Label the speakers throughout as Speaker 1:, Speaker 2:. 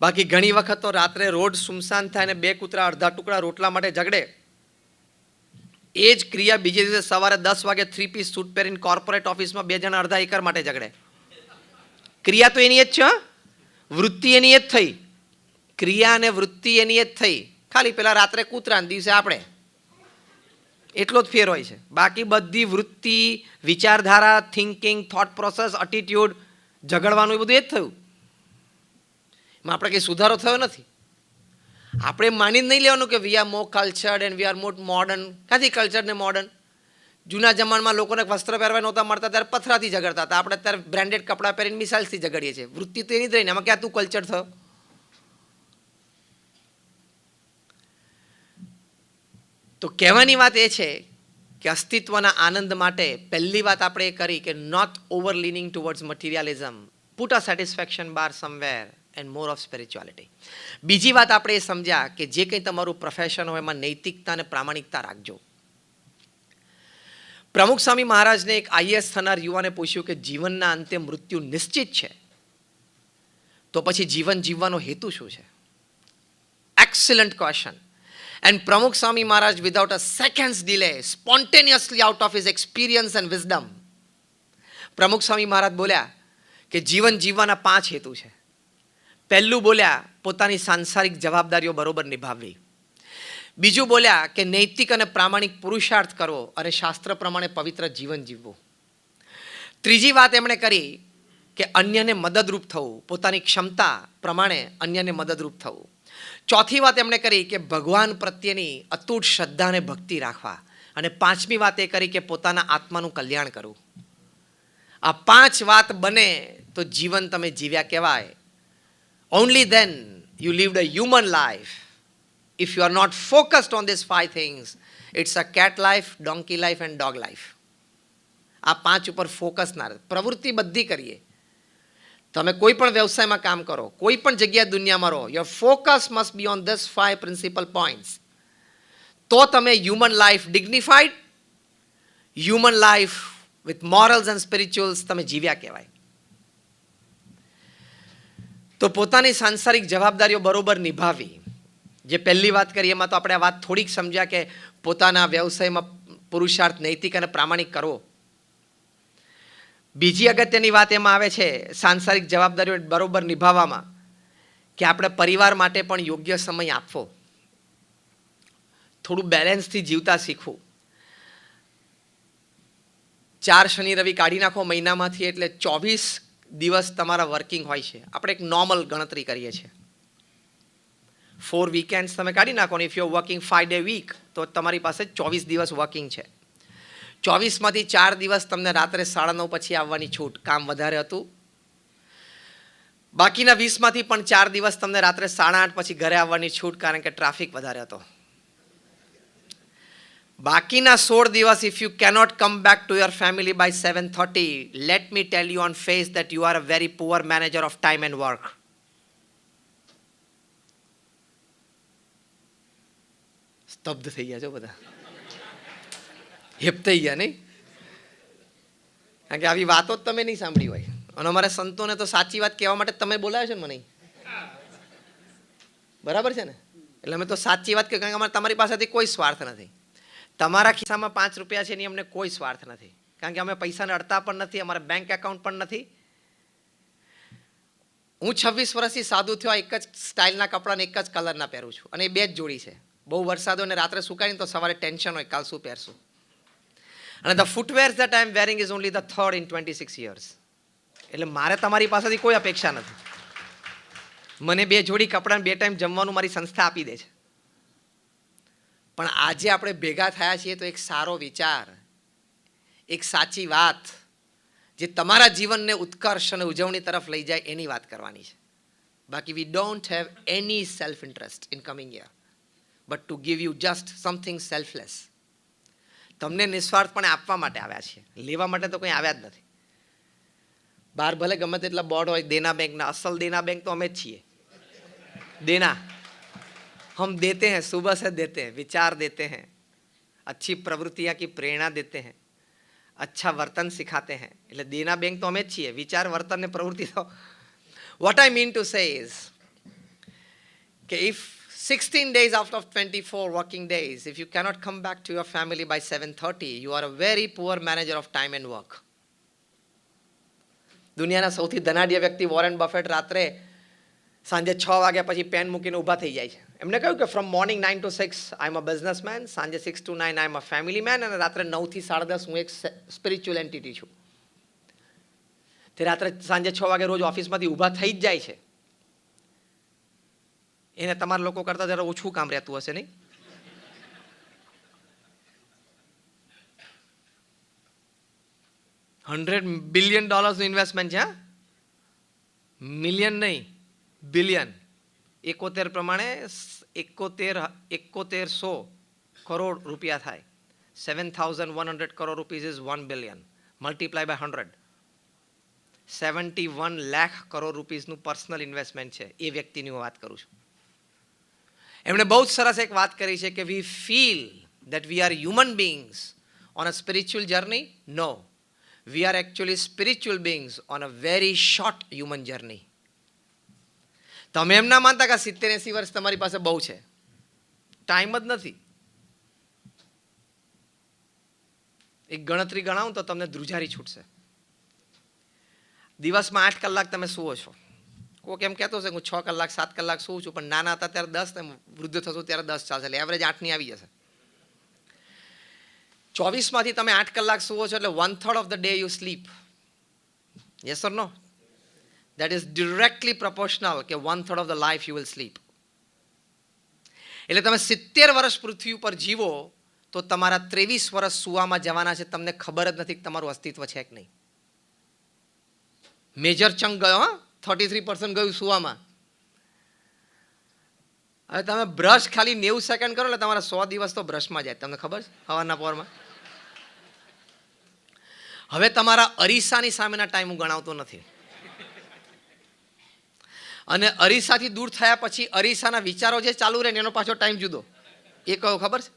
Speaker 1: બાકી ઘણી વખત તો રાત્રે રોડ સુમસાન થાય ને બે કૂતરા અડધા ટુકડા રોટલા માટે ઝઘડે. એ જ ક્રિયા બીજે દિવસે સવારે 10 વાગે 3 પીસ સૂટ પહેરીને કોર્પોરેટ ઓફિસમાં 2 જણા અડધા એકર માટે ઝઘડે. ક્રિયા તો એની જ છે, વૃત્તિ એની જ થઈ. ક્રિયા અને વૃત્તિ એની જ થઈ. ખાલી પેલા રાત્રે કૂતરા ને દિવસે આપણે, એટલો જ ફેર હોય છે. બાકી બધી વૃત્તિ, વિચારધારા, થિંકિંગ, થોટ પ્રોસેસ, એટીટ્યુડ, ઝઘડવાનું એ બધું એ જ થયું. એમાં આપણે કંઈ સુધારો થયો નથી. આપણે માની નહીં લેવાનું કે we are more cultured and we are more modern. ક્યાંથી કલ્ચર ને મોડર્ન? જૂના જમાનામાં લોકોને વસ્ત્ર પહેરવા નહોતા મળતા ત્યારે પથરાથી ઝઘડતા હતા. આપણે અત્યારે બ્રાન્ડેડ કપડાં પહેરીને મિસાઇલ્સથી ઝઘડીએ છીએ. વૃત્તિ તો એની જ રહીને, એમાં ક્યાં તું કલ્ચર થયો? તો કહેવાની વાત એ છે કે અસ્તિત્વના આનંદ માટે પહેલી વાત આપણે એ કરી કે not over leaning towards materialism, put a satisfaction bar somewhere and more of spirituality. બીજી વાત આપણે એ સમજ્યા કે જે કંઈ તમારું પ્રોફેશન હોય એમાં નૈતિકતા અને પ્રામાણિકતા રાખજો. પ્રમુખ સ્વામી મહારાજને એક આઈએએસ થનાર યુવાને પૂછ્યું કે જીવનના અંતે મૃત્યુ નિશ્ચિત છે, તો પછી જીવન જીવવાનો હેતુ શું છે? Excellent question. And Pramukh Swami Maharaj, without a second's delay, spontaneously out of his experience and wisdom, Pramukh Swami Maharaj બોલ્યા કે જીવન જીવવાના 5 હેતુ છે. પહેલું બોલ્યા પોતાની સાંસારિક જવાબદારીઓ બરોબર નિભાવવી. બીજું બોલ્યા કે નૈતિક અને પ્રામાણિક પુરુષાર્થ કરવો અને શાસ્ત્ર પ્રમાણે પવિત્ર જીવન જીવવું. ત્રીજી વાત એમણે કરી કે અન્યને મદદરૂપ થવું, પોતાની ક્ષમતા પ્રમાણે અન્યને મદદરૂપ થવું. ચોથી વાત એમણે કરી કે ભગવાન પ્રત્યેની અતૂટ શ્રદ્ધા અને ભક્તિ રાખવા. અને પાંચમી વાત એ કરી કે પોતાના આત્માનું કલ્યાણ કરવું. આ 5 વાત બને તો જીવન તમે જીવ્યા કહેવાય. Only then you lived a human life. If you are not focused on this 5 things, it's a cat life, donkey life and dog life. આ 5 ઉપર ફોકસ ના રહે. પ્રવૃત્તિ બધી કરીએ. તમે કોઈ પણ વ્યવસાયમાં કામ કરો, કોઈ પણ જગ્યાએ દુનિયામાં રહો, your focus must be on this 5 principal points. તો તમે human life ડિગ્નિફાઈડ, human life with morals and સ્પિરિચ્યુઅલ્સ તમે જીવ્યા કહેવાય. તો પોતાની સાંસારિક જવાબદારીઓ બરોબર નિભાવી. જે પહેલી વાત કરી એમાં તો આપણે આ વાત થોડીક સમજ્યા કે પોતાના વ્યવસાયમાં પુરુષાર્થ નૈતિક અને પ્રામાણિક કરવો. બીજી અગત્યની વાત એમાં આવે છે સાંસારિક જવાબદારીઓ બરોબર નિભાવવામાં કે આપણે પરિવાર માટે પણ યોગ્ય સમય આપવો. થોડું બેલેન્સથી જીવતા શીખવું. 4 શનિ રવિ કાઢી નાખો મહિનામાંથી, એટલે 24 દિવસ તમારા વર્કિંગ હોય છે. આપણે એક નોર્મલ ગણતરી કરીએ છીએ. 4 વીકેન્ડ્સ તમે કાઢી નાખો ને if you are working 5 day week, તો તમારી પાસે 24 દિવસ વર્કિંગ છે. 24માંથી 4 દિવસ તમને રાત્રે 9:30 પછી આવવાની છૂટ, કામ વધારે હતું. બાકીના 20માંથી પણ 4 દિવસ તમને રાત્રે 8:30 પછી ઘરે આવવાની છૂટ, કારણ કે ટ્રાફિક વધારે હતો. બાકીના 16 દિવસ if you cannot come back to your family by 7:30, let me tell you on face that you are a very poor manager of time and work. સ્તબ્ધ થઈ ગયા છો બધા, હેપ થઈ ગયા નહીં? કારણ કે આવી વાતો જ તમે નહીં સાંભળી હોય. અને અમારા સંતોને તો સાચી વાત કહેવા માટે તમે બોલાવ્યો છે ને મને, બરાબર છે ને? એટલે અમે તો સાચી વાત કહ્યું, કારણ કે અમારે તમારી પાસેથી કોઈ સ્વાર્થ નથી. તમારા ખિસ્સામાં 5 રૂપિયા છે એની અમને કોઈ સ્વાર્થ નથી, કારણ કે અમે પૈસાને અડતા પણ નથી, અમારા બેંક એકાઉન્ટ પણ નથી. હું 26 વર્ષથી સાધુ થયો, એક જ સ્ટાઇલના કપડાને એક જ કલરના પહેરું છું, અને એ 2 જ જોડી છે. બહુ વરસાદ હોય ને રાત્રે સુકાઈને તો સવારે ટેન્શન હોય કાલ શું પહેરશું. અને the footwears that I am wearing is only the 3rd in 26 years. એટલે મારે તમારી પાસેથી કોઈ અપેક્ષા નથી. મને 2 જોડી કપડાં 2 ટાઈમ જમવાનું મારી સંસ્થા આપી દે છે. પણ આજે આપણે ભેગા થયા છીએ તો એક સારો વિચાર, એક સાચી વાત જે તમારા જીવનને ઉત્કર્ષ અને ઉજવણી તરફ લઈ જાય એની વાત કરવાની છે. બાકી we don't have any self interest in coming here, but to give you just something selfless. તમને નિસ્વાર્થપણે આપવા માટે આવ્યા છીએ, લેવા માટે તો કંઈ આવ્યા જ નથી. બહાર ભલે ગમે તેટલા બોર્ડ હોય દેના બેંકના, અસલ દેના બેંક તો અમે જ છીએ. દેના हम देते हैं, सुबह से देते हैं, विचार देते हैं, अच्छी प्रवृत्तियाँ की प्रेरणा देते हैं, अच्छा वर्तन सिखाते हैं. એટલે દેના બેંક તો અમે જ છીએ, વિચાર વર્તન ને પ્રવૃત્તિ તો. What I mean to say is કે if 16 days out of 24 working days, if you cannot come back to your family by 7:30, you are a very poor manager of time and work. દુનિયાના સૌથી ધનાઢ્ય વ્યક્તિ Warren buffet રાત્રે સાંજે 6 વાગ્યા પછી pen મૂકીને ઊભા થઈ જાય છે. એમને કહ્યું કે from morning 9 to 6 I am a businessman, સાંજે 6 to 9 I am a family man, અને રાત્રે 9 થી 10:30 હું એક સ્પિરિચ્યુઅલ એન્ટિટી છું. તે રાત્રે સાંજે 6 વાગે રોજ ઓફિસમાંથી ઊભા થઈ જ જાય છે. એને તમારા લોકો કરતાં જરા ઓછું કામ રહેતું હશે નહીં? $100 બિલિયન ઇન્વેસ્ટમેન્ટ છે. મિલિયન નહીં, બિલિયન. 71 પ્રમાણે 7100 કરોડ રૂપિયા થાય. 7,100 crore rupees is 1 billion. Multiply by 100. 71 lakh crore રૂપીઝનું પર્સનલ ઇન્વેસ્ટમેન્ટ છે. એ વ્યક્તિની હું વાત કરું છું. એમણે બહુ જ સરસ એક વાત કરી છે કે વી feel that we are human beings on a spiritual journey. No, we are actually spiritual beings on a very short human journey. તમે એમ ના માનતા કે 70-80 વર્ષ તમારી પાસે બહુ છે. ટાઈમ જ નથી. એક ગણતરી ગણાવું તો તમને ધ્રુજારી છૂટશે. દિવસમાં 8 કલાક તમે સૂવો છો. કોઈક એમ કહેતો છે હું 6 કલાક 7 કલાક સૂવું છું, પણ નાના હતા ત્યારે 10, ને વૃદ્ધ થશો ત્યારે 10 ચાલશે, એટલે એવરેજ 8ની આવી જશે. 24 માંથી તમે 8 કલાક સૂવો છો એટલે 1/3 of the day you sleep. Yes or no? That is directly proportional કે 1/3 of the life you will sleep. એટલે તમે 70 વર્ષ પૃથ્વી ઉપર જીવો તો તમારા 23 વર્ષ સૂવામાં જવાના છે. તમને ખબર જ નથી કે તમારું અસ્તિત્વ છે કે નહીં. મેજર ચંક ગયો. 33% ગયું સૂવામાં. હવે તમે બ્રશ ખાલી 90 સેકન્ડ કરો એટલે તમારા 100 દિવસ તો બ્રશમાં જાય. તમને ખબર છે? હવાના પોરમાં. હવે તમારા અરીસાની સામેના ટાઈમ હું ગણાવતો નથી. અને અરીસાથી દૂર થયા પછી અરીસાના વિચારો જે ચાલુ રહે એનો પાછો ટાઈમ જુદો. એ કયો ખબર છે?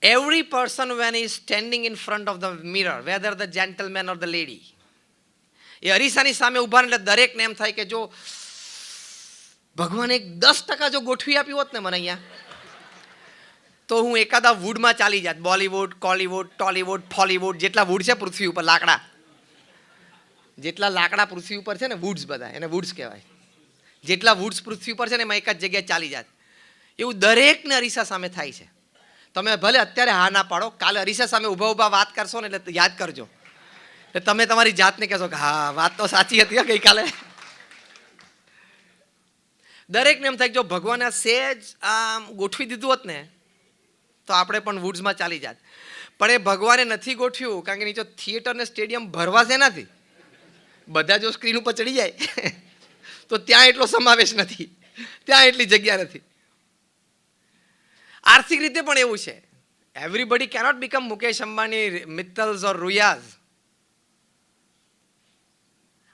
Speaker 1: Every person when he is standing in front of the mirror, whether the gentleman or the lady, એ અરીસાની સામે ઊભા એટલે દરેકને એમ થાય કે જો ભગવાને 10% જો ગોઠવી આપ્યું હોત ને મને અહીંયા, તો હું એકાદા વુડમાં ચાલી જાત. બોલિવૂડ, કોલિવૂડ, ટોલિવૂડ, ફોલિવૂડ, જેટલા વુડ છે પૃથ્વી ઉપર, લાકડા, જેટલા લાકડા પૃથ્વી ઉપર છે ને, વુડ્સ બધા, એને વુડ્સ કહેવાય. જેટલા વુડ્સ પૃથ્વી ઉપર છે ને એમાં એક જ જગ્યાએ ચાલી જાત. એવું દરેકને અરીસા સામે થાય છે. તમે ભલે અત્યારે હા ના પાડો, કાલે અરીસા સામે ઊભા ઊભા વાત કરશો ને એટલે યાદ કરજો. એટલે તમે તમારી જાતને કહેશો કે હા વાત તો સાચી હતી ગઈકાલે. દરેકને એમ થાય કે જો ભગવાને સહેજ આમ ગોઠવી દીધું હોત ને તો આપણે પણ વુડ્સમાં ચાલી જાત. પણ એ ભગવાને નથી ગોઠવ્યું, કારણ કે નીચે થિયેટર ને સ્ટેડિયમ ભરવા છે નથી. બધા જો સ્ક્રીન ઉપર ચડી જાય તો ત્યાં એટલો સમાવેશ નથી, ત્યાં એટલી જગ્યા નથી. આર્થિક રીતે પણ એવું છે. Everybody cannot become Mukesh Ambani, Mittals or Ruias.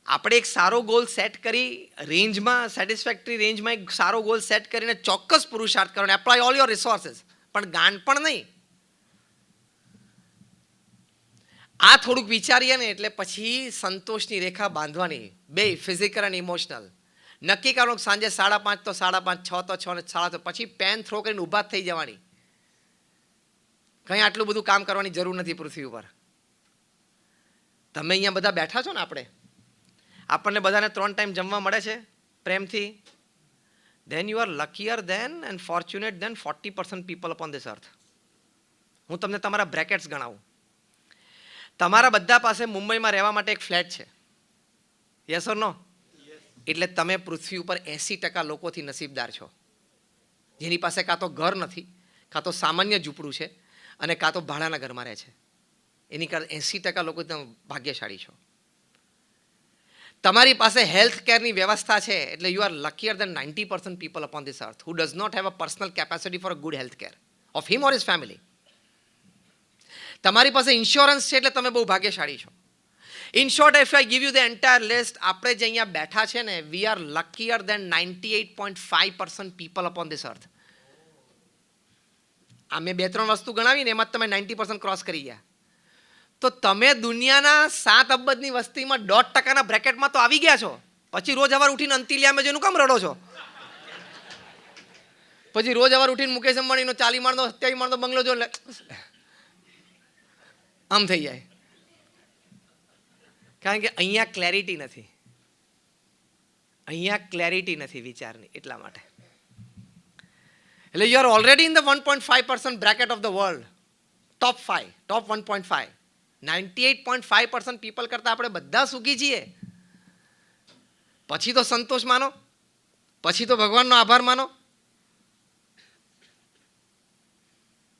Speaker 1: આપણે એક સારો ગોલ સેટ કરી રેન્જમાં, સેટિસ્ફેક્ટરી રેન્જમાં એક સારો ગોલ સેટ કરીને ચોક્કસ પુરુષાર્થ કરો, એપ્લાય ઓલ યોર રિસોર્સિસ, પણ ગાંડ પણ નહીં. આ થોડુંક વિચારીએ ને એટલે પછી સંતોષની રેખા બાંધવાની. બે ફિઝિકલ અને ઇમોશનલ. નક્કી કરવાનું સાંજે 5:30 તો 5:30, 6 તો 6 ને 6:30, પછી પેન થ્રો કરીને ઊભા થઈ જવાની. કંઈ આટલું બધું કામ કરવાની જરૂર નથી પૃથ્વી ઉપર. તમે અહીંયા બધા બેઠા છો ને, આપણને બધાને 3 ટાઈમ જમવા મળે છે પ્રેમથી. then you are luckier than and fortunate than 40% people upon this earth. હું તમને તમારા બ્રેકેટ્સ ગણાવું. તમારા બધા પાસે મુંબઈમાં રહેવા માટે એક ફ્લેટ છે. યસ ઓર નો? એટલે તમે પૃથ્વી ઉપર 80% લોકોથી નસીબદાર છો, જેની પાસે કાં તો ઘર નથી, કાં તો સામાન્ય ઝૂંપડું છે, અને કાં તો ભાડાના ઘરમાં રહે છે. એની કરતાં 80% લોકો તમે ભાગ્યશાળી છો. તમારી પાસે હેલ્થ કેરની વ્યવસ્થા છે એટલે you are luckier than 90% people upon this earth who does not have a personal capacity for a good health care of him or his family. તમારી પાસે ઇન્સ્યોરન્સ છે એટલે તમે બહુ ભાગ્યશાળી છો. In short, if I give you the entire list, આપણે જે અહીંયા બેઠા છે ને, we are luckier than 98.5% people upon this earth. આ મેં 2-3 વસ્તુ ગણાવીને એમાં તમે 90% ક્રોસ કરી ગયા. તો તમે દુનિયાના 7 અબજની વસ્તીમાં 1% બ્રેકેટમાં તો આવી ગયા છો. પછી રોજ સવાર ઉઠીને અંતિલિયામાં જેનું કામ રડો છો? પછી રોજ અવાર ઉઠીને મુકેશ અંબાણીનો 40 માળનો 27 માળનો બંગલો જો આમ થઈ જાય. કારણ કે અહીંયા ક્લેરિટી નથી, અહીંયા ક્લેરિટી નથી વિચારની, એટલા માટે. એટલે you R already in the 1.5% bracket of the world, top 5, top 1.5. 98.5% people કરતાં આપણે બધા સુખી છીએ. પછી તો સંતોષ માનો, પછી તો ભગવાનનો આભાર માનો.